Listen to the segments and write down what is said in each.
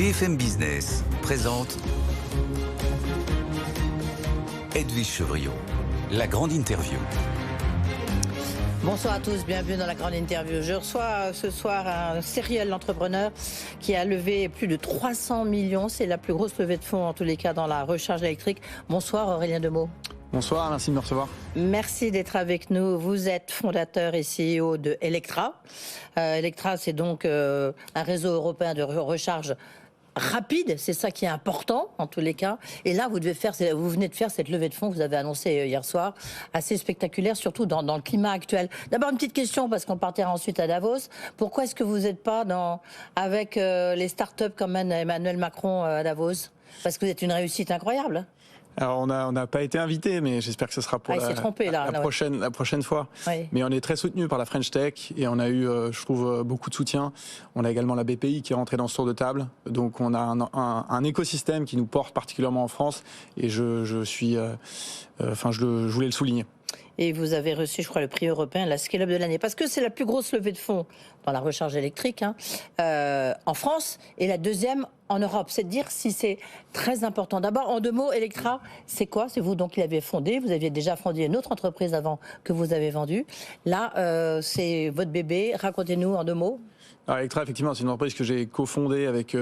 BFM Business présente Edwige Chevrillon, la grande interview. Bonsoir à tous, bienvenue dans la grande interview. Je reçois ce soir un serial entrepreneur qui a levé plus de 300 millions. C'est la plus grosse levée de fonds en tous les cas dans la recharge électrique. Bonsoir Aurélien Demeaux. Bonsoir, merci de me recevoir. Merci d'être avec nous. Vous êtes fondateur et CEO de Electra. Electra, c'est donc un réseau européen de recharge rapide, c'est ça qui est important en tous les cas. Et là, vous venez de faire cette levée de fonds que vous avez annoncée hier soir, assez spectaculaire, surtout dans le climat actuel. D'abord, une petite question, parce qu'on partira ensuite à Davos. Pourquoi est-ce que vous n'êtes pas avec les startups comme Emmanuel Macron à Davos? Parce que vous êtes une réussite incroyable. Alors on n'a pas été invité, mais j'espère que ce sera pour la prochaine fois. Oui. Mais on est très soutenu par la French Tech et on a eu, je trouve, beaucoup de soutien. On a également la BPI qui est rentrée dans ce tour de table. Donc on a un écosystème qui nous porte particulièrement en France et je voulais le souligner. Et vous avez reçu, je crois, le prix européen, la Scale-up de l'année. Parce que c'est la plus grosse levée de fonds dans la recharge électrique en France et la deuxième en Europe. C'est de dire si c'est très important. D'abord, en deux mots, Electra, c'est quoi? C'est vous donc qui l'avez fondé. Vous aviez déjà fondé une autre entreprise avant que vous avez vendue. Là, c'est votre bébé. Racontez-nous en deux mots. Alors Electra, effectivement, c'est une entreprise que j'ai cofondée avec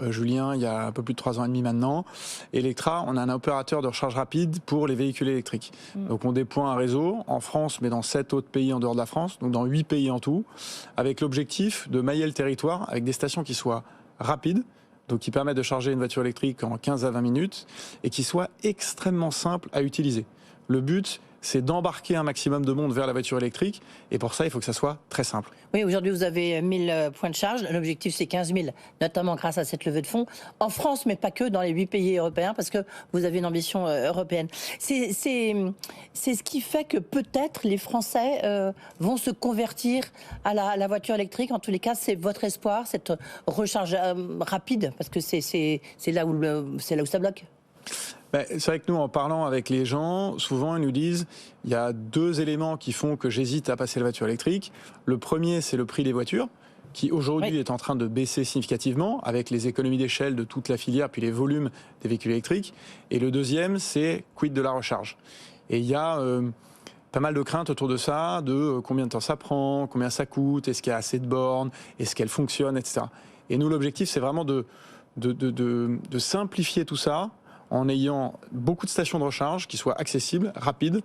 Julien il y a un peu plus de 3 ans et demi maintenant. Electra, on a un opérateur de recharge rapide pour les véhicules électriques. Donc on déploie un réseau en France, mais dans 7 autres pays en dehors de la France, donc dans 8 pays en tout, avec l'objectif de mailler le territoire avec des stations qui soient rapides, donc qui permettent de charger une voiture électrique en 15 à 20 minutes, et qui soient extrêmement simples à utiliser. Le but, c'est d'embarquer un maximum de monde vers la voiture électrique. Et pour ça, il faut que ça soit très simple. Oui, aujourd'hui, vous avez 1000 points de charge. L'objectif, c'est 15 000, notamment grâce à cette levée de fonds. En France, mais pas que, dans les 8 pays européens, parce que vous avez une ambition européenne. C'est ce qui fait que peut-être les Français vont se convertir à la voiture électrique. En tous les cas, c'est votre espoir, cette recharge rapide, parce que c'est là où ça bloque. C'est vrai que nous, en parlant avec les gens, souvent ils nous disent il y a 2 éléments qui font que j'hésite à passer la voiture électrique. Le premier, c'est le prix des voitures, qui aujourd'hui est en train de baisser significativement avec les économies d'échelle de toute la filière, puis les volumes des véhicules électriques. Et le deuxième, c'est quid de la recharge. Et il y a pas mal de craintes autour de ça, de combien de temps ça prend, combien ça coûte, est-ce qu'il y a assez de bornes, est-ce qu'elles fonctionnent, etc. Et nous, l'objectif, c'est vraiment de simplifier tout ça, en ayant beaucoup de stations de recharge qui soient accessibles, rapides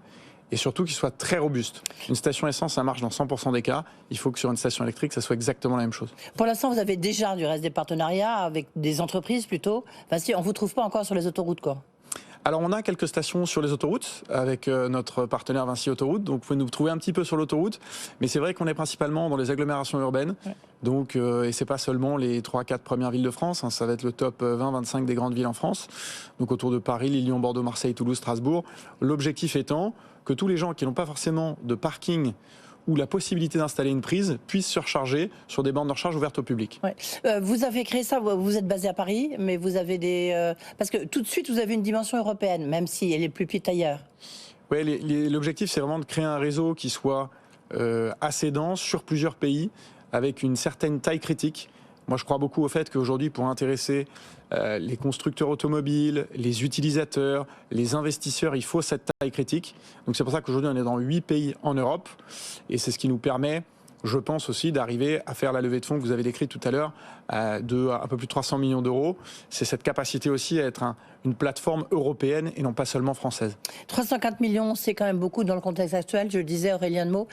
et surtout qui soient très robustes. Une station essence, ça marche dans 100% des cas. Il faut que sur une station électrique, ça soit exactement la même chose. Pour l'instant, vous avez déjà du reste des partenariats avec des entreprises plutôt. Enfin, si on ne vous trouve pas encore sur les autoroutes, quoi. Alors on a quelques stations sur les autoroutes avec notre partenaire Vinci Autoroute, donc vous pouvez nous trouver un petit peu sur l'autoroute, mais c'est vrai qu'on est principalement dans les agglomérations urbaines, donc, et c'est pas seulement les 3-4 premières villes de France, ça va être le top 20-25 des grandes villes en France, donc autour de Paris, Lyon, Bordeaux, Marseille, Toulouse, Strasbourg. L'objectif étant que tous les gens qui n'ont pas forcément de parking ou la possibilité d'installer une prise puissent se recharger sur des bornes de recharge ouvertes au public. Ouais. Vous avez créé ça, vous êtes basé à Paris, mais vous avez parce que tout de suite, vous avez une dimension européenne, même si elle est plus petite ailleurs. Oui, l'objectif, c'est vraiment de créer un réseau qui soit assez dense sur plusieurs pays, avec une certaine taille critique. Moi, je crois beaucoup au fait qu'aujourd'hui, pour intéresser les constructeurs automobiles, les utilisateurs, les investisseurs, il faut cette taille critique. Donc c'est pour ça qu'aujourd'hui, on est dans 8 pays en Europe. Et c'est ce qui nous permet, je pense aussi, d'arriver à faire la levée de fonds que vous avez décrite tout à l'heure, de un peu plus de 300 millions d'euros. C'est cette capacité aussi à être une plateforme européenne et non pas seulement française. 304 millions, c'est quand même beaucoup dans le contexte actuel, je le disais, Aurélien Demeaux.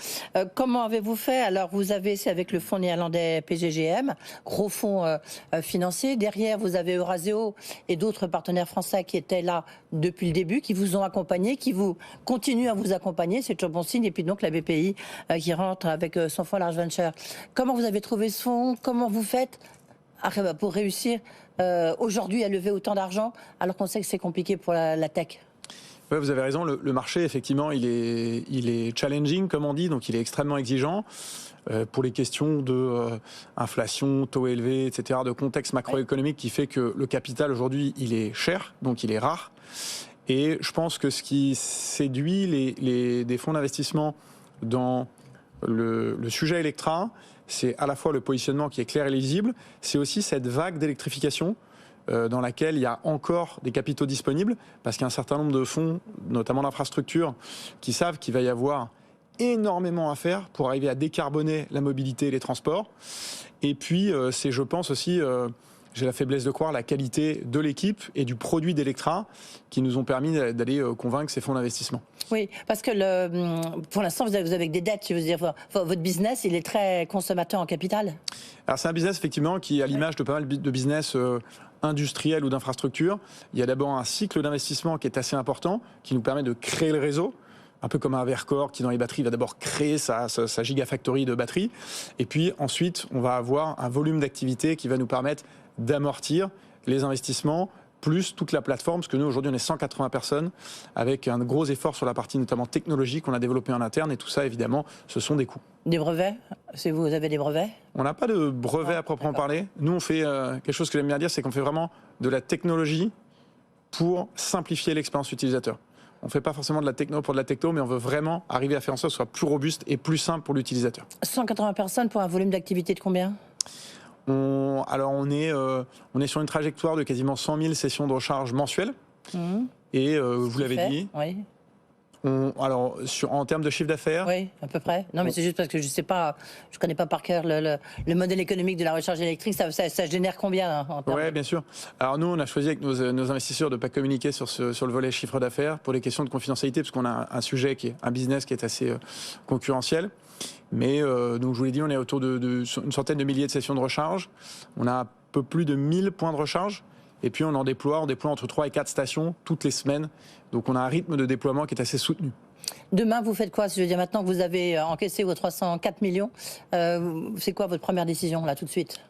Comment avez-vous fait? Alors, c'est avec le fonds néerlandais PGGM, gros fonds financier. Derrière, vous avez Euraseo et d'autres partenaires français qui étaient là depuis le début, qui vous ont accompagné, qui vous continuent à vous accompagner. C'est toujours bon signe. Et puis donc, la BPI qui rentre avec son fonds Large Venture. Comment vous avez trouvé ce fonds? Comment vous faites pour réussir aujourd'hui à lever autant d'argent, alors qu'on sait que c'est compliqué pour la tech? Ouais, vous avez raison, le marché, effectivement, il est challenging, comme on dit, donc il est extrêmement exigeant pour les questions d'inflation, taux élevés, etc., de contexte macroéconomique qui fait que le capital, aujourd'hui, il est cher, donc il est rare. Et je pense que ce qui séduit des fonds d'investissement dans le sujet Electra, c'est à la fois le positionnement qui est clair et lisible, c'est aussi cette vague d'électrification dans laquelle il y a encore des capitaux disponibles, parce qu'il y a un certain nombre de fonds, notamment d'infrastructures, qui savent qu'il va y avoir énormément à faire pour arriver à décarboner la mobilité et les transports. Et puis, c'est, je pense aussi, j'ai la faiblesse de croire, la qualité de l'équipe et du produit d'Electra qui nous ont permis d'aller convaincre ces fonds d'investissement. Oui, parce que pour l'instant, vous avez des dettes. Je veux dire, votre business, il est très consommateur en capital. Alors, c'est un business, effectivement, qui, à l'image de pas mal de business industriels ou d'infrastructures, il y a d'abord un cycle d'investissement qui est assez important, qui nous permet de créer le réseau. Un peu comme un Verkor qui, dans les batteries, va d'abord créer sa gigafactory de batteries. Et puis ensuite, on va avoir un volume d'activité qui va nous permettre d'amortir les investissements, plus toute la plateforme, parce que nous, aujourd'hui, on est 180 personnes, avec un gros effort sur la partie notamment technologique qu'on a développée en interne. Et tout ça, évidemment, ce sont des coûts. Des brevets ? Vous avez des brevets ? On n'a pas de brevets à proprement parler. Nous, on fait quelque chose que j'aime bien dire, c'est qu'on fait vraiment de la technologie pour simplifier l'expérience utilisateur. On ne fait pas forcément de la techno pour de la techno, mais on veut vraiment arriver à faire en sorte que ce soit plus robuste et plus simple pour l'utilisateur. 180 personnes pour un volume d'activité de combien ? On est sur une trajectoire de quasiment 100 000 sessions de recharge mensuelles. Et vous l'avez dit. Oui. En termes de chiffre d'affaires. Oui, à peu près. Non, mais c'est juste parce que je ne sais pas, je connais pas par cœur le modèle économique de la recharge électrique. Ça génère combien Oui, bien sûr. Alors nous, on a choisi avec nos investisseurs de ne pas communiquer sur le volet chiffre d'affaires pour les questions de confidentialité, parce qu'on a un sujet un business qui est assez concurrentiel. Mais donc je vous l'ai dit, on est autour de une centaine de milliers de sessions de recharge. On a un peu plus de 1000 points de recharge. Et puis on déploie entre 3 et 4 stations toutes les semaines. Donc on a un rythme de déploiement qui est assez soutenu. Demain, vous faites quoi ? Je veux dire, maintenant que vous avez encaissé vos 304 millions, c'est quoi votre première décision, là, tout de suite ?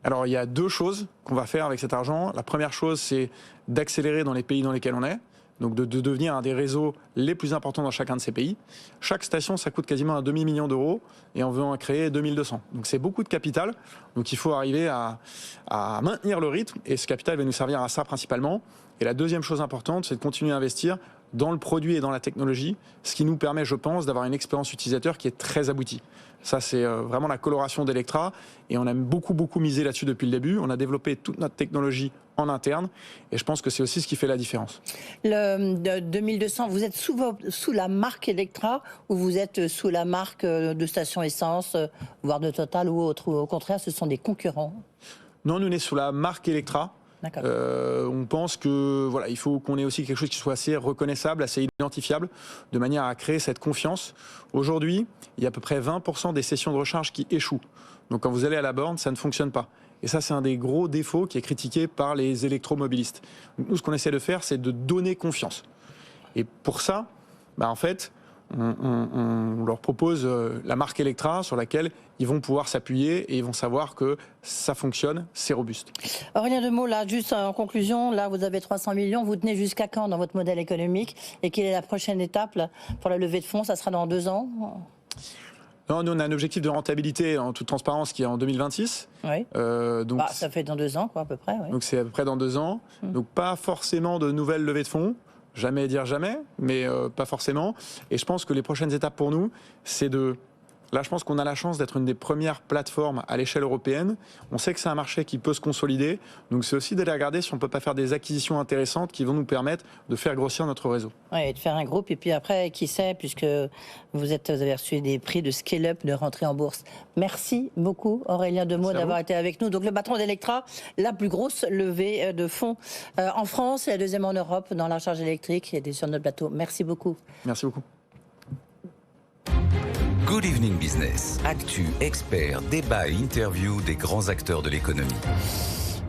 Alors il y a 2 choses qu'on va faire avec cet argent. La première chose, c'est d'accélérer dans les pays dans lesquels on est. Donc de devenir un des réseaux les plus importants dans chacun de ces pays. Chaque station, ça coûte quasiment un demi-million d'euros et on veut en créer 2200. Donc c'est beaucoup de capital. Donc il faut arriver à maintenir le rythme et ce capital va nous servir à ça principalement. Et la deuxième chose importante, c'est de continuer à investir dans le produit et dans la technologie, ce qui nous permet, je pense, d'avoir une expérience utilisateur qui est très aboutie. Ça, c'est vraiment la coloration d'Electra et on a beaucoup misé là-dessus depuis le début. On a développé toute notre technologie en interne et je pense que c'est aussi ce qui fait la différence. Le 2200, vous êtes sous la marque Electra ou vous êtes sous la marque de station essence, voire de Total ou autre, ou au contraire, ce sont des concurrents ? Non, nous, on est sous la marque Electra. On pense que il faut qu'on ait aussi quelque chose qui soit assez reconnaissable, assez identifiable, de manière à créer cette confiance. Aujourd'hui, il y a à peu près 20% des sessions de recharge qui échouent. Donc quand vous allez à la borne, ça ne fonctionne pas. Et ça, c'est un des gros défauts qui est critiqué par les électromobilistes. Donc nous, ce qu'on essaie de faire, c'est de donner confiance. Et pour ça, en fait, on leur propose la marque Electra sur laquelle ils vont pouvoir s'appuyer et ils vont savoir que ça fonctionne, c'est robuste. Aurélien Demeaux, là, juste en conclusion, là vous avez 300 millions, vous tenez jusqu'à quand dans votre modèle économique et quelle est la prochaine étape là, pour la levée de fonds ? Ça sera dans 2 ans ? Non, nous on a un objectif de rentabilité en toute transparence qui est en 2026. Oui. Donc ça fait dans 2 ans quoi, à peu près. Oui. Donc c'est à peu près dans 2 ans. Donc pas forcément de nouvelles levées de fonds. Jamais dire jamais, mais pas forcément. Et je pense que les prochaines étapes pour nous, c'est de... Là, je pense qu'on a la chance d'être une des premières plateformes à l'échelle européenne. On sait que c'est un marché qui peut se consolider. Donc, c'est aussi d'aller regarder si on ne peut pas faire des acquisitions intéressantes qui vont nous permettre de faire grossir notre réseau. Oui, et de faire un groupe. Et puis après, qui sait, puisque vous avez reçu des prix de scale-up, de rentrée en bourse. Merci beaucoup, Aurélien Demeaux, d'avoir été avec nous. Donc, le patron d'Electra, la plus grosse levée de fonds en France et la deuxième en Europe dans la recharge électrique. Il était sur notre plateau. Merci beaucoup. Merci beaucoup. Good Evening Business. Actu, experts, débat et interview des grands acteurs de l'économie.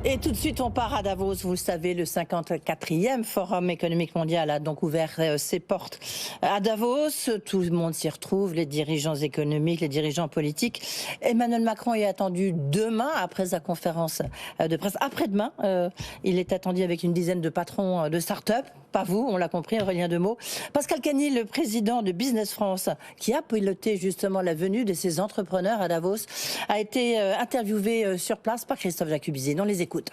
Et tout de suite, on part à Davos. Vous le savez, le 54e Forum économique mondial a donc ouvert ses portes à Davos. Tout le monde s'y retrouve, les dirigeants économiques, les dirigeants politiques. Emmanuel Macron est attendu demain, après sa conférence de presse. Après-demain, il est attendu avec une dizaine de patrons de start-up. Pas vous, on l'a compris, Aurélien Demeaux. Pascal Cagny, le président de Business France, qui a piloté justement la venue de ces entrepreneurs à Davos, a été interviewé sur place par Christophe Jacubizet. On les écoute.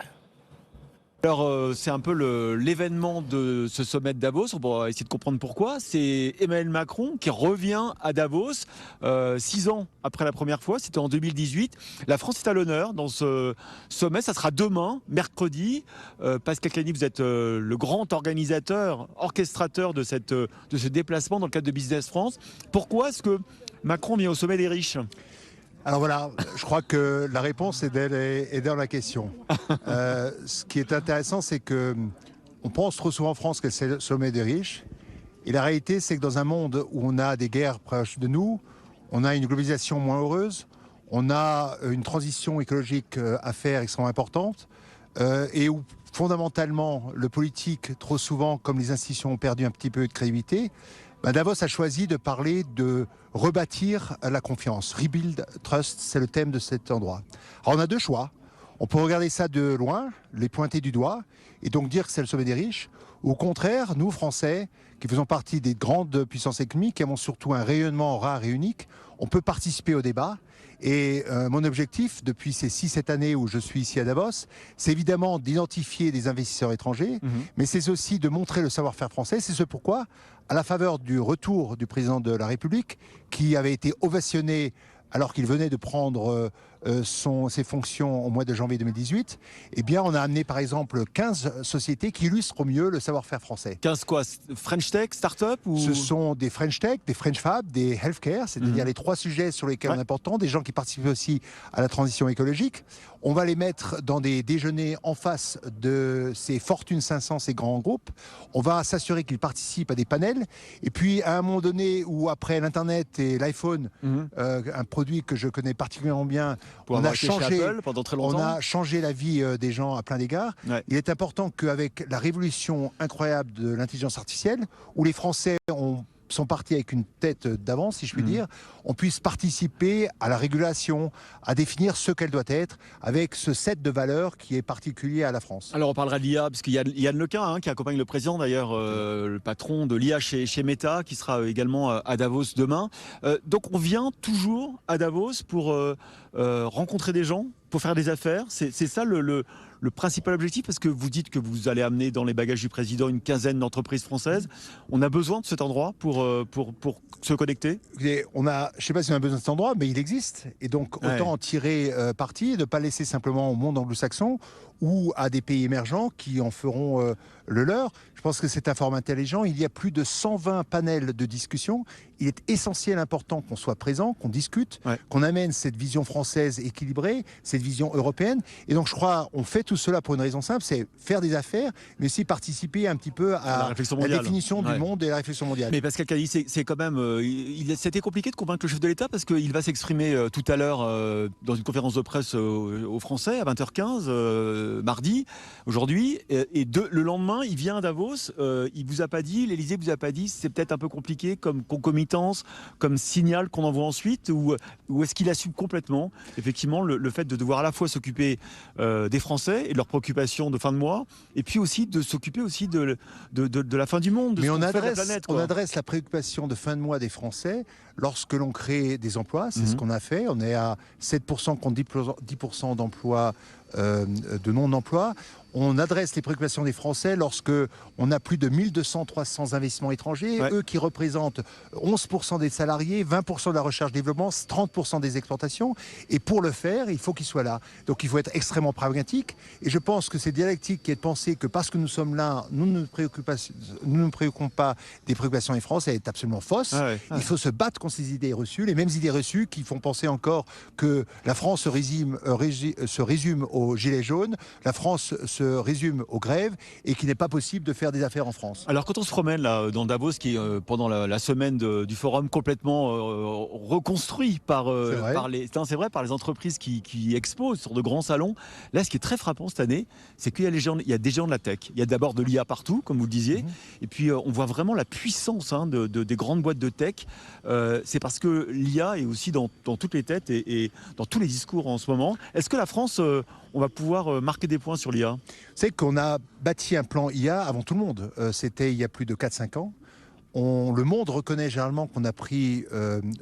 Alors c'est un peu l'événement de ce sommet de Davos, on va essayer de comprendre pourquoi. C'est Emmanuel Macron qui revient à Davos 6 ans après la première fois, c'était en 2018. La France est à l'honneur dans ce sommet, ça sera demain, mercredi. Pascal Cagny, vous êtes le grand organisateur, orchestrateur de ce déplacement dans le cadre de Business France. Pourquoi est-ce que Macron vient au sommet des riches ? Alors voilà, je crois que la réponse est dans la question. Ce qui est intéressant, c'est que on pense trop souvent en France que c'est le sommet des riches. Et la réalité, c'est que dans un monde où on a des guerres proches de nous, on a une globalisation moins heureuse, on a une transition écologique à faire extrêmement importante, et où fondamentalement le politique, trop souvent, comme les institutions ont perdu un petit peu de crédibilité, Davos a choisi de parler de rebâtir la confiance. Rebuild Trust, c'est le thème de cet endroit. Alors on a deux choix. On peut regarder ça de loin, les pointer du doigt, et donc dire que c'est le sommet des riches. Ou au contraire, nous, Français, qui faisons partie des grandes puissances économiques, qui avons surtout un rayonnement rare et unique, on peut participer au débat. Et mon objectif, depuis ces 6-7 années où je suis ici à Davos, c'est évidemment d'identifier des investisseurs étrangers, mais c'est aussi de montrer le savoir-faire français. C'est ce pourquoi, à la faveur du retour du président de la République, qui avait été ovationné alors qu'il venait de prendre ses fonctions au mois de janvier 2018, eh bien, on a amené par exemple 15 sociétés qui illustrent au mieux le savoir-faire français. 15 quoi ? French Tech, Start-up ou... Ce sont des French Tech, des French Fab, des Healthcare, c'est-à-dire les 3 sujets sur lesquels on est important, des gens qui participent aussi à la transition écologique. On va les mettre dans des déjeuners en face de ces Fortune 500, ces grands groupes. On va s'assurer qu'ils participent à des panels. Et puis, à un moment donné où, après l'Internet et l'iPhone, un produit que je connais particulièrement bien, on a changé Apple pendant très longtemps. On a changé la vie des gens à plein d'égards. Ouais. Il est important qu'avec la révolution incroyable de l'intelligence artificielle, où les Français sont partis avec une tête d'avance, si je puis dire, on puisse participer à la régulation, à définir ce qu'elle doit être, avec ce set de valeurs qui est particulier à la France. Alors on parlera de l'IA, parce qu'il y a Yann Lequin qui accompagne le président, d'ailleurs, le patron de l'IA chez Meta, qui sera également à Davos demain. Donc on vient toujours à Davos pour rencontrer des gens, pour faire des affaires. C'est ça le principal objectif, parce que vous dites que vous allez amener dans les bagages du président une quinzaine d'entreprises françaises. On a besoin de cet endroit pour se connecter. Je ne sais pas si on a besoin de cet endroit, mais il existe. Et donc, autant en tirer parti et ne pas laisser simplement au monde anglo-saxon ou à des pays émergents qui en feront le leur. Je pense que c'est un format intelligent. Il y a plus de 120 panels de discussion. Il est essentiel, important qu'on soit présent, qu'on discute, qu'on amène cette vision française équilibrée, cette vision européenne. Et donc, je crois, on fait tout cela pour une raison simple, c'est faire des affaires, mais aussi participer un petit peu à la définition du monde et la réflexion mondiale. Mais Pascal Cagny, c'est quand même... c'était compliqué de convaincre le chef de l'État, parce qu'il va s'exprimer tout à l'heure dans une conférence de presse aux Français, à 20h15, mardi, aujourd'hui. Et le lendemain, il vient à Davos. Il vous a pas dit, l'Élysée vous a pas dit, c'est peut-être un peu compliqué comme concomitance, comme signal qu'on envoie ensuite, ou est-ce qu'il assume complètement, effectivement, le fait de devoir à la fois s'occuper des Français et de leurs préoccupations de fin de mois, et puis aussi de s'occuper aussi de la fin du monde, de ce qu'on fait de la planète, quoi. On adresse la préoccupation de fin de mois des Français lorsque l'on crée des emplois, c'est ce qu'on a fait. On est à 7% contre 10% d'emplois, de non-emploi. On adresse les préoccupations des Français lorsque on a plus de 1200-300 investissements étrangers, eux qui représentent 11% des salariés, 20% de la recherche-développement, 30% des exportations. Et pour le faire, il faut qu'ils soient là. Donc il faut être extrêmement pragmatique. Et je pense que cette dialectique qui est de penser que parce que nous sommes là, nous ne nous préoccupons pas des préoccupations des Français est absolument fausse. Il faut se battre contre ces idées reçues, les mêmes idées reçues qui font penser encore que la France se résume aux gilets jaunes, la France se résume aux grèves et qu'il n'est pas possible de faire des affaires en France. Alors quand on se promène là dans Davos, qui est pendant la semaine du forum complètement reconstruit par les entreprises qui exposent sur de grands salons, là ce qui est très frappant cette année, c'est qu'il y a des géants de la tech. Il y a d'abord de l'IA partout, comme vous le disiez, et puis on voit vraiment la puissance des grandes boîtes de tech. C'est parce que l'IA est aussi dans toutes les têtes et dans tous les discours en ce moment. Est-ce que la France, on va pouvoir marquer des points sur l'IA ? C'est qu'on a bâti un plan IA avant tout le monde. C'était il y a plus de 4-5 ans. le monde reconnaît généralement qu'on a pris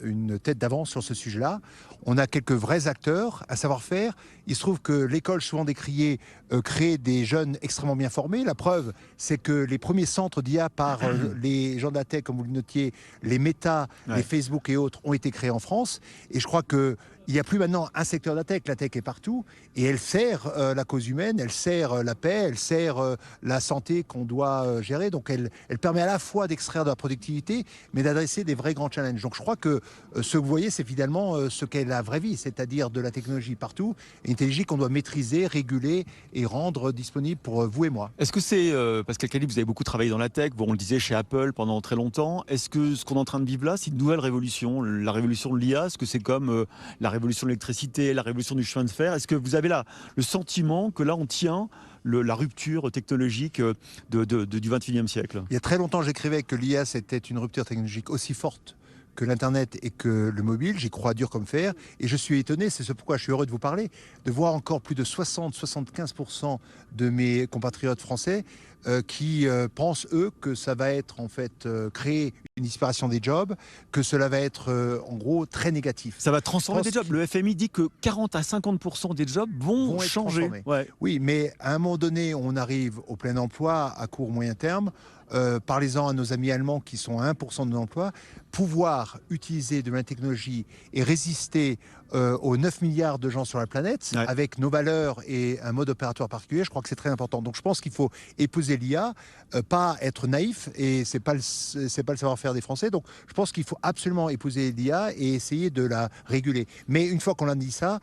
une tête d'avance sur ce sujet-là. On a quelques vrais acteurs, un savoir-faire. Il se trouve que l'école, souvent décriée, crée des jeunes extrêmement bien formés. La preuve, c'est que les premiers centres d'IA par les gens de la tech, comme vous le notiez, les Meta, les Facebook et autres, ont été créés en France. Et je crois que il n'y a plus maintenant un secteur de la tech est partout et elle sert la cause humaine, elle sert la paix, elle sert la santé qu'on doit gérer. Donc elle permet à la fois d'extraire de la productivité, mais d'adresser des vrais grands challenges. Donc je crois que ce que vous voyez, c'est finalement ce qu'est la vraie vie, c'est-à-dire de la technologie partout, et une technologie qu'on doit maîtriser, réguler et rendre disponible pour vous et moi. Est-ce que c'est, Pascal Calli, vous avez beaucoup travaillé dans la tech, on le disait chez Apple pendant très longtemps, est-ce que ce qu'on est en train de vivre là, c'est une nouvelle révolution, la révolution de l'IA, est-ce que c'est comme la révolution de l'électricité, la révolution du chemin de fer? Est-ce que vous avez là le sentiment que là on tient la rupture technologique du 21e siècle? Il y a très longtemps, j'écrivais que l'IA c'était une rupture technologique aussi forte que l'Internet et que le mobile. J'y crois dur comme fer. Et je suis étonné, c'est ce pourquoi je suis heureux de vous parler, de voir encore plus de 60-75% de mes compatriotes français qui pensent, eux, que ça va être en fait créer une disparition des jobs, que cela va être en gros très négatif. Ça va transformer des jobs. Le FMI dit que 40 à 50% des jobs vont changer. Ouais. Oui, mais à un moment donné, on arrive au plein emploi à court moyen terme. Parlez-en à nos amis allemands qui sont à 1% de nos emplois, pouvoir utiliser de la technologie et résister aux 9 milliards de gens sur la planète, avec nos valeurs et un mode opératoire particulier, je crois que c'est très important. Donc je pense qu'il faut épouser l'IA, pas être naïf, et c'est pas le savoir-faire des Français. Donc je pense qu'il faut absolument épouser l'IA et essayer de la réguler. Mais une fois qu'on a dit ça,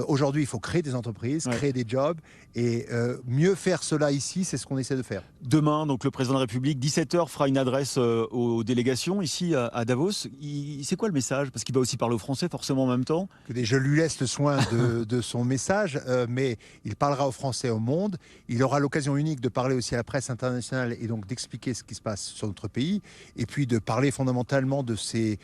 aujourd'hui il faut créer des entreprises, créer des jobs, et mieux faire cela ici, c'est ce qu'on essaie de faire. Demain, donc le président de la République, 17h, fera une adresse aux délégations ici à Davos. C'est quoi le message? Parce qu'il va aussi parler aux Français forcément en même temps. Je lui laisse le soin de son message, mais il parlera aux Français, au monde. Il aura l'occasion unique de parler aussi à la presse internationale et donc d'expliquer ce qui se passe sur notre pays, et puis de parler fondamentalement de ces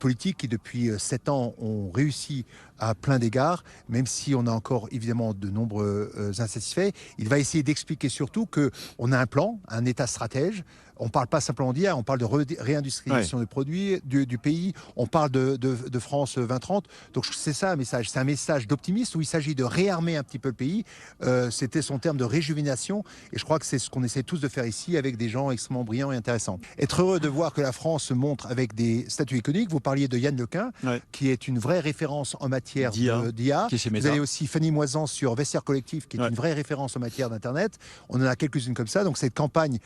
politiques qui depuis 7 ans ont réussi à plein d'égards, même si on a encore évidemment de nombreux insatisfaits. Il va essayer d'expliquer surtout qu'on a un plan, un État stratège. On ne parle pas simplement d'IA, on parle de réindustrialisation des produits du pays, on parle de France 2030. Donc c'est ça un message, c'est un message d'optimisme où il s'agit de réarmer un petit peu le pays. C'était son terme de réjuvénation, et je crois que c'est ce qu'on essaie tous de faire ici avec des gens extrêmement brillants et intéressants. Être heureux de voir que la France se montre avec des statuts iconiques. Vous parliez de Yann Lequin, qui est une vraie référence en matière d'IA. Vous avez aussi Fanny Moisan sur Vestiaire Collectif, qui est une vraie référence en matière d'Internet. On en a quelques-unes comme ça, donc cette campagne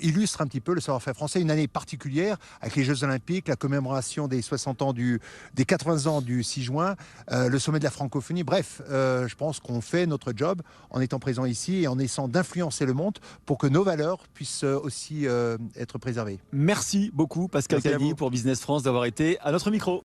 illustre un petit peu le savoir-faire français, une année particulière avec les Jeux Olympiques, la commémoration des 60 ans des 80 ans du 6 juin, le sommet de la francophonie. Bref, je pense qu'on fait notre job en étant présent ici et en essayant d'influencer le monde pour que nos valeurs puissent aussi être préservées. Merci beaucoup Pascal Calli pour Business France d'avoir été à notre micro.